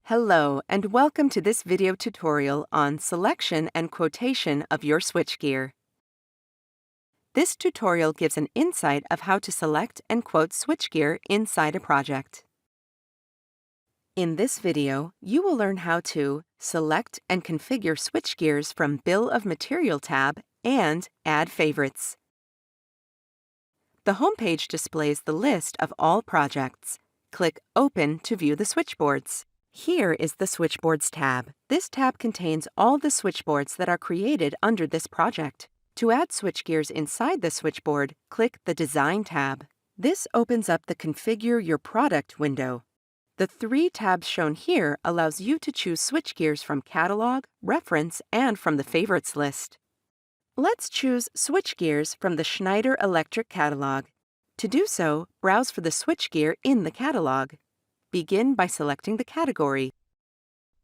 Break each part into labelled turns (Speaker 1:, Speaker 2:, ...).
Speaker 1: Hello, and welcome to this video tutorial on selection and quotation of your switchgear. This tutorial gives an insight of how to select and quote switchgear inside a project. In this video, you will learn how to select and configure switchgears from Bill of Material tab and add favorites. The homepage displays the list of all projects. Click Open to view the switchboards. Here is the Switchboards tab. This tab contains all the switchboards that are created under this project. To add switchgears inside the switchboard, click the Design tab. This opens up the Configure Your Product window. The three tabs shown here allows you to choose switchgears from Catalog, Reference, and from the Favorites list. Let's choose switchgears from the Schneider Electric catalog. To do so, browse for the switchgear in the catalog. Begin by selecting the category.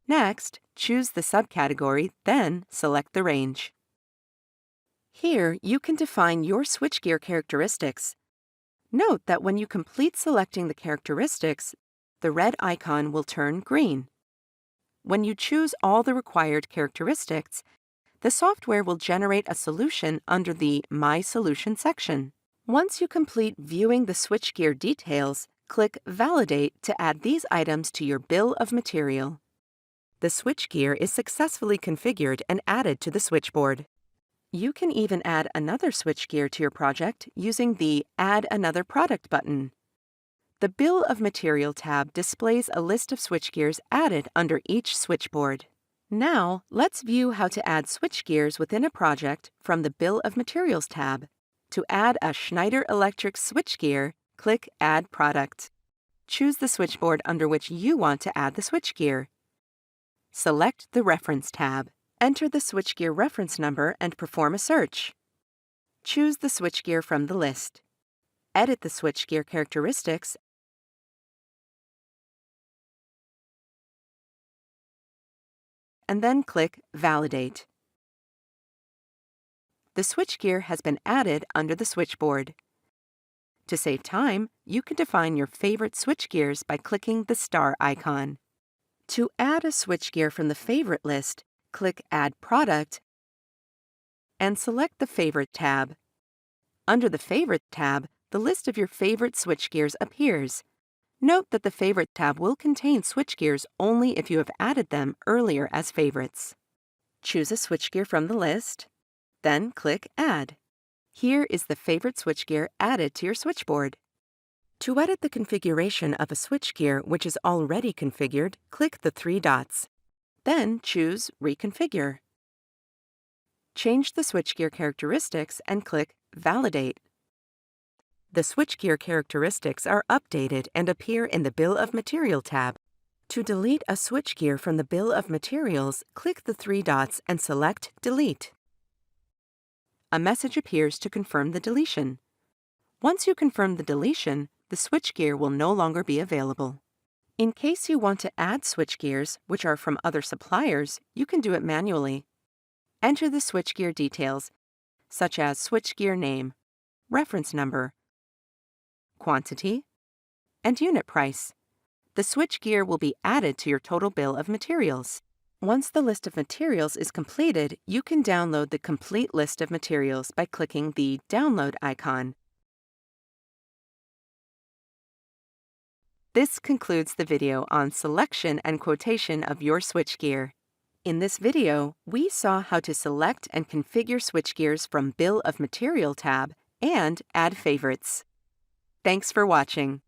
Speaker 1: Next, choose the subcategory, then select the range. Here, you can define your switchgear characteristics. Note that when you complete selecting the characteristics, the red icon will turn green. When you choose all the required characteristics, the software will generate a solution under the My Solution section. Once you complete viewing the switchgear details, click Validate to add these items to your bill of material. The switchgear is successfully configured and added to the switchboard. You can even add another switchgear to your project using the Add Another Product button. The Bill of Material tab displays a list of switchgears added under each switchboard. Now, let's view how to add switchgears within a project from the Bill of Materials tab. To add a Schneider Electric switchgear, click Add Product. Choose the switchboard under which you want to add the switchgear. Select the Reference tab. Enter the switchgear reference number and perform a search. Choose the switchgear from the list. Edit the switchgear characteristics and then click Validate. The switchgear has been added under the switchboard. To save time, you can define your favorite switchgears by clicking the star icon. To add a switchgear from the favorite list, click Add Product and select the Favorite tab. Under the Favorite tab, the list of your favorite switchgears appears. Note that the Favorite tab will contain switchgears only if you have added them earlier as favorites. Choose a switchgear from the list, then click Add. Here is the favorite switchgear added to your switchboard. To edit the configuration of a switchgear which is already configured, click the three dots. Then choose Reconfigure. Change the switchgear characteristics and click Validate. The switchgear characteristics are updated and appear in the Bill of Material tab. To delete a switchgear from the Bill of Materials, click the three dots and select Delete. A message appears to confirm the deletion. Once you confirm the deletion, the switchgear will no longer be available. In case you want to add switchgears, which are from other suppliers, you can do it manually. Enter the switchgear details, such as switchgear name, reference number, quantity, and unit price. The switchgear will be added to your total bill of materials. Once the list of materials is completed, you can download the complete list of materials by clicking the Download icon. This concludes the video on selection and quotation of your switchgear. In this video, we saw how to select and configure switchgears from Bill of Material tab and add favorites. Thanks for watching.